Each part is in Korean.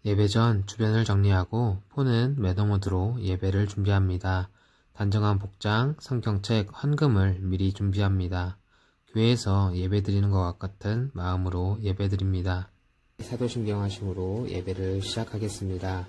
예배 전 주변을 정리하고 폰은 매너 모드로 예배를 준비합니다. 단정한 복장, 성경책, 헌금을 미리 준비합니다. 교회에서 예배드리는 것과 같은 마음으로 예배드립니다. 사도신경하심으로 예배를 시작하겠습니다.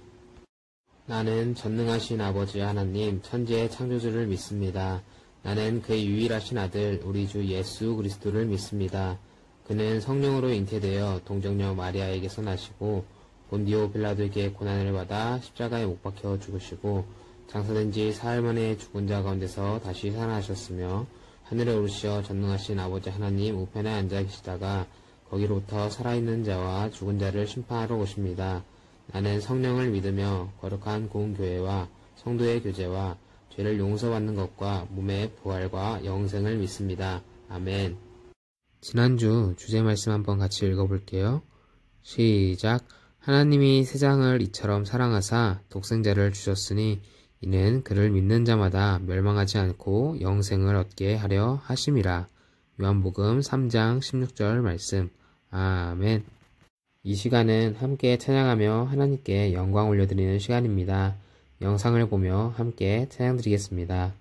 나는 전능하신 아버지 하나님 천지의 창조주를 믿습니다. 나는 그의 유일하신 아들 우리 주 예수 그리스도를 믿습니다. 그는 성령으로 잉태되어 동정녀 마리아에게서 나시고 본디오 빌라도에게 고난을 받아 십자가에 못 박혀 죽으시고 장사된 지 사흘 만에 죽은 자 가운데서 다시 살아나셨으며 하늘에 오르시어 전능하신 아버지 하나님 우편에 앉아 계시다가 거기로부터 살아있는 자와 죽은 자를 심판하러 오십니다. 나는 성령을 믿으며 거룩한 공교회와 성도의 교제와 죄를 용서받는 것과 몸의 부활과 영생을 믿습니다. 아멘. 지난주 주제 말씀 한번 같이 읽어볼게요. 시작. 하나님이 세상을 이처럼 사랑하사 독생자를 주셨으니 이는 그를 믿는 자마다 멸망하지 않고 영생을 얻게 하려 하심이라. 요한복음 3장 16절 말씀. 아멘. 이 시간은 함께 찬양하며 하나님께 영광 올려드리는 시간입니다. 영상을 보며 함께 찬양드리겠습니다.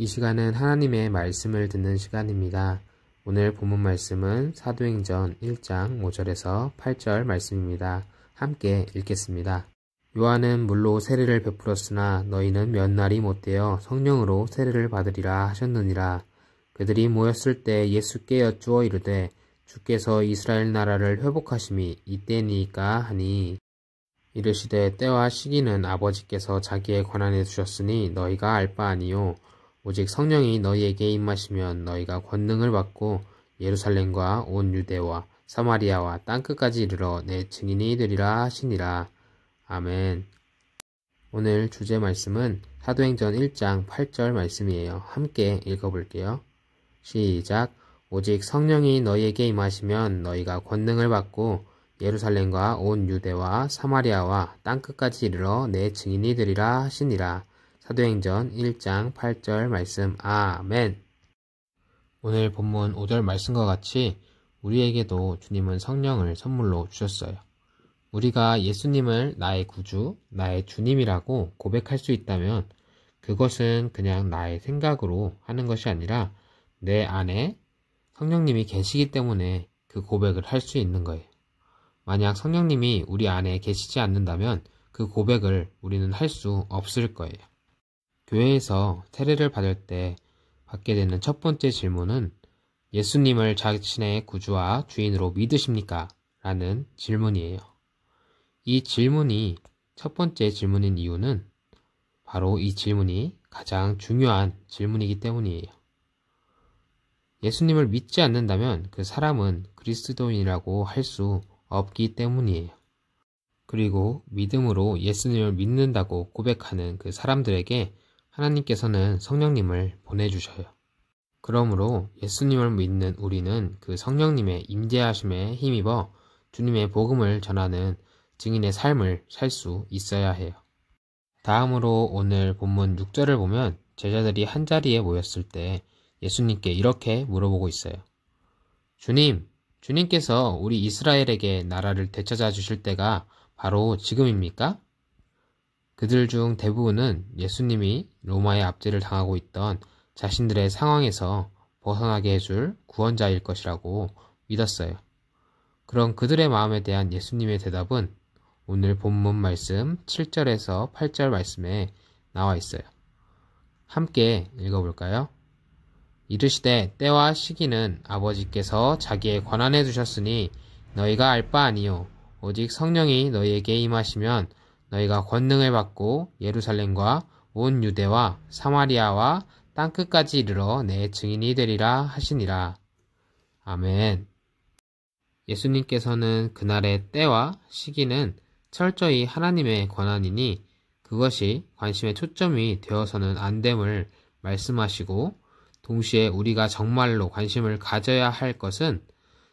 이 시간은 하나님의 말씀을 듣는 시간입니다. 오늘 본문 말씀은 사도행전 1장 5절에서 8절 말씀입니다. 함께 읽겠습니다. 요한은 물로 세례를 베풀었으나 너희는 몇 날이 못되어 성령으로 세례를 받으리라 하셨느니라. 그들이 모였을 때 예수께 여쭈어 이르되 주께서 이스라엘 나라를 회복하심이 이때니까 하니 이르시되 때와 시기는 아버지께서 자기의 권한에 두셨으니 너희가 알 바 아니요 오직 성령이 너희에게 임하시면 너희가 권능을 받고 예루살렘과 온 유대와 사마리아와 땅끝까지 이르러 내 증인이 되리라 하시니라. 아멘. 오늘 주제 말씀은 사도행전 1장 8절 말씀이에요. 함께 읽어볼게요. 시작. 오직 성령이 너희에게 임하시면 너희가 권능을 받고 예루살렘과 온 유대와 사마리아와 땅끝까지 이르러 내 증인이 되리라 하시니라. 사도행전 1장 8절 말씀. 아멘. 오늘 본문 5절 말씀과 같이 우리에게도 주님은 성령을 선물로 주셨어요. 우리가 예수님을 나의 구주, 나의 주님이라고 고백할 수 있다면 그것은 그냥 나의 생각으로 하는 것이 아니라 내 안에 성령님이 계시기 때문에 그 고백을 할 수 있는 거예요. 만약 성령님이 우리 안에 계시지 않는다면 그 고백을 우리는 할 수 없을 거예요. 교회에서 세례를 받을 때 받게 되는 첫 번째 질문은 예수님을 자신의 구주와 주인으로 믿으십니까? 라는 질문이에요. 이 질문이 첫 번째 질문인 이유는 바로 이 질문이 가장 중요한 질문이기 때문이에요. 예수님을 믿지 않는다면 그 사람은 그리스도인이라고 할 수 없기 때문이에요. 그리고 믿음으로 예수님을 믿는다고 고백하는 그 사람들에게 하나님께서는 성령님을 보내주셔요. 그러므로 예수님을 믿는 우리는 그 성령님의 임재하심에 힘입어 주님의 복음을 전하는 증인의 삶을 살 수 있어야 해요. 다음으로 오늘 본문 6절을 보면 제자들이 한자리에 모였을 때 예수님께 이렇게 물어보고 있어요. 주님께서 우리 이스라엘에게 나라를 되찾아 주실 때가 바로 지금입니까? 그들 중 대부분은 예수님이 로마의 압제를 당하고 있던 자신들의 상황에서 벗어나게 해줄 구원자일 것이라고 믿었어요. 그런 그들의 마음에 대한 예수님의 대답은 오늘 본문 말씀 7절에서 8절 말씀에 나와 있어요. 함께 읽어볼까요? 이르시되 때와 시기는 아버지께서 자기의 권한에 두셨으니 너희가 알 바 아니요 오직 성령이 너희에게 임하시면 너희가 권능을 받고 예루살렘과 온 유대와 사마리아와 땅끝까지 이르러 내 증인이 되리라 하시니라. 아멘. 예수님께서는 그날의 때와 시기는 철저히 하나님의 권한이니 그것이 관심의 초점이 되어서는 안 됨을 말씀하시고 동시에 우리가 정말로 관심을 가져야 할 것은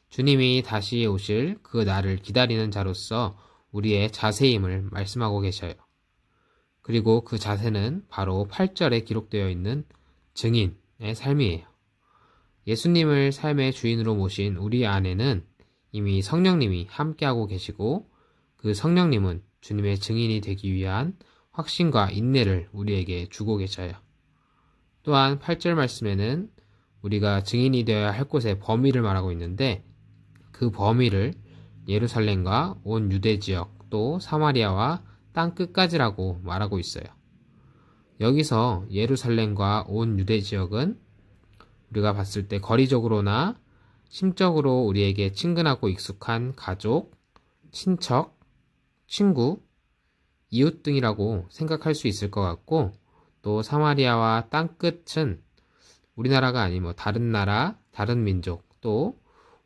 주님이 다시 오실 그 날을 기다리는 자로서 우리의 자세임을 말씀하고 계셔요. 그리고 그 자세는 바로 8절에 기록되어 있는 증인의 삶이에요. 예수님을 삶의 주인으로 모신 우리 안에는 이미 성령님이 함께하고 계시고 그 성령님은 주님의 증인이 되기 위한 확신과 인내를 우리에게 주고 계셔요. 또한 8절 말씀에는 우리가 증인이 되어야 할 곳의 범위를 말하고 있는데 그 범위를 예루살렘과 온 유대 지역 또 사마리아와 땅 끝까지라고 말하고 있어요. 여기서 예루살렘과 온 유대 지역은 우리가 봤을 때 거리적으로나 심적으로 우리에게 친근하고 익숙한 가족, 친척, 친구, 이웃 등이라고 생각할 수 있을 것 같고 또 사마리아와 땅끝은 우리나라가 아닌 다른 나라, 다른 민족 또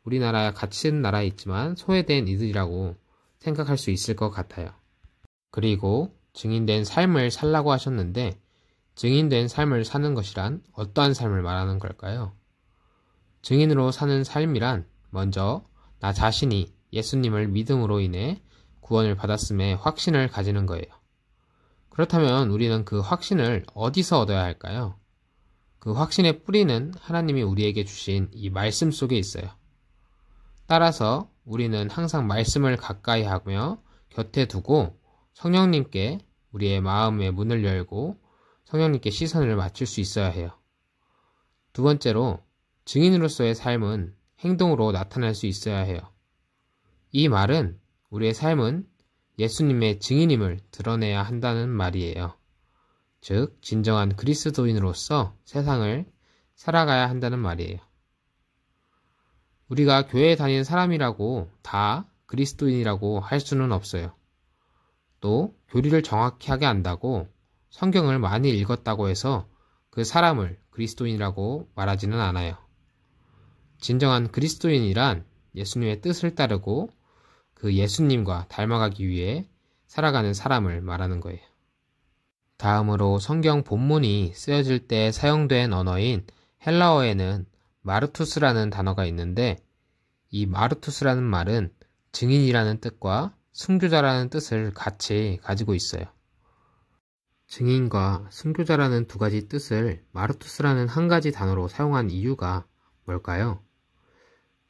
우리나라와 같은 나라에 있지만 소외된 이들이라고 생각할 수 있을 것 같아요. 그리고 증인된 삶을 살라고 하셨는데 증인된 삶을 사는 것이란 어떠한 삶을 말하는 걸까요? 증인으로 사는 삶이란 먼저 나 자신이 예수님을 믿음으로 인해 구원을 받았음에 확신을 가지는 거예요. 그렇다면 우리는 그 확신을 어디서 얻어야 할까요? 그 확신의 뿌리는 하나님이 우리에게 주신 이 말씀 속에 있어요. 따라서 우리는 항상 말씀을 가까이 하며 곁에 두고 성령님께 우리의 마음의 문을 열고 성령님께 시선을 맞출 수 있어야 해요. 두 번째로 증인으로서의 삶은 행동으로 나타날 수 있어야 해요. 이 말은 우리의 삶은 예수님의 증인임을 드러내야 한다는 말이에요. 즉 진정한 그리스도인으로서 세상을 살아가야 한다는 말이에요. 우리가 교회에 다니는 사람이라고 다 그리스도인이라고 할 수는 없어요. 또 교리를 정확히 하게 안다고 성경을 많이 읽었다고 해서 그 사람을 그리스도인이라고 말하지는 않아요. 진정한 그리스도인이란 예수님의 뜻을 따르고 그 예수님과 닮아가기 위해 살아가는 사람을 말하는 거예요. 다음으로 성경 본문이 쓰여질 때 사용된 언어인 헬라어에는 마르투스라는 단어가 있는데 이 마르투스라는 말은 증인이라는 뜻과 순교자라는 뜻을 같이 가지고 있어요. 증인과 순교자라는 두 가지 뜻을 마르투스라는 한 가지 단어로 사용한 이유가 뭘까요?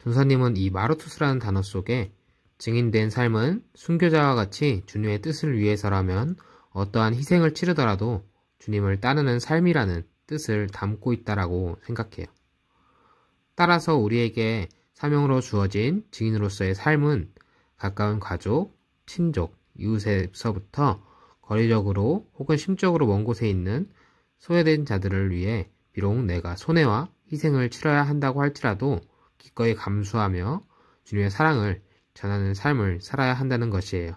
전사님은 이 마르투스라는 단어 속에 증인된 삶은 순교자와 같이 주님의 뜻을 위해서라면 어떠한 희생을 치르더라도 주님을 따르는 삶이라는 뜻을 담고 있다라고 생각해요. 따라서 우리에게 사명으로 주어진 증인으로서의 삶은 가까운 가족, 친족, 이웃에서부터 거리적으로 혹은 심적으로 먼 곳에 있는 소외된 자들을 위해 비록 내가 손해와 희생을 치러야 한다고 할지라도 기꺼이 감수하며 주님의 사랑을 전하는 삶을 살아야 한다는 것이에요.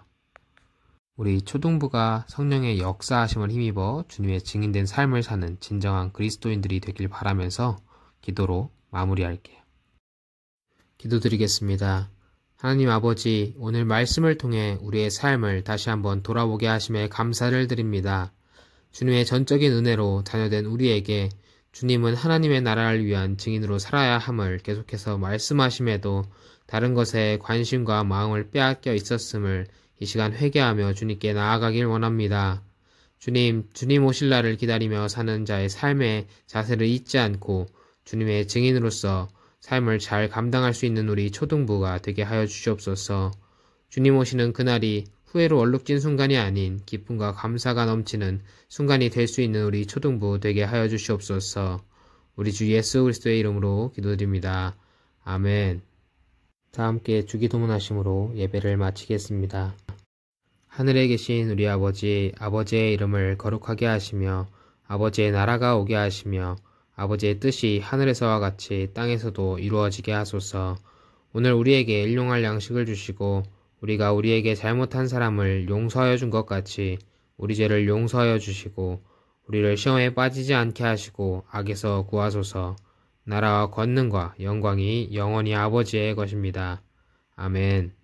우리 초등부가 성령의 역사하심을 힘입어 주님의 증인된 삶을 사는 진정한 그리스도인들이 되길 바라면서 기도로 마무리할게요. 기도드리겠습니다. 하나님 아버지, 오늘 말씀을 통해 우리의 삶을 다시 한번 돌아보게 하심에 감사를 드립니다. 주님의 전적인 은혜로 자녀된 우리에게 주님은 하나님의 나라를 위한 증인으로 살아야 함을 계속해서 말씀하심에도 다른 것에 관심과 마음을 빼앗겨 있었음을 이 시간 회개하며 주님께 나아가길 원합니다. 주님 오실 날을 기다리며 사는 자의 삶의 자세를 잊지 않고 주님의 증인으로서 삶을 잘 감당할 수 있는 우리 초등부가 되게 하여 주시옵소서. 주님 오시는 그날이 후회로 얼룩진 순간이 아닌 기쁨과 감사가 넘치는 순간이 될 수 있는 우리 초등부 되게 하여 주시옵소서. 우리 주 예수 그리스도의 이름으로 기도드립니다. 아멘. 다 함께 주기도문하심으로 예배를 마치겠습니다. 하늘에 계신 우리 아버지, 아버지의 이름을 거룩하게 하시며 아버지의 나라가 오게 하시며 아버지의 뜻이 하늘에서와 같이 땅에서도 이루어지게 하소서. 오늘 우리에게 일용할 양식을 주시고 우리가 우리에게 잘못한 사람을 용서하여 준 것 같이 우리 죄를 용서하여 주시고 우리를 시험에 빠지지 않게 하시고 악에서 구하소서. 나라와 권능과 영광이 영원히 아버지의 것입니다. 아멘.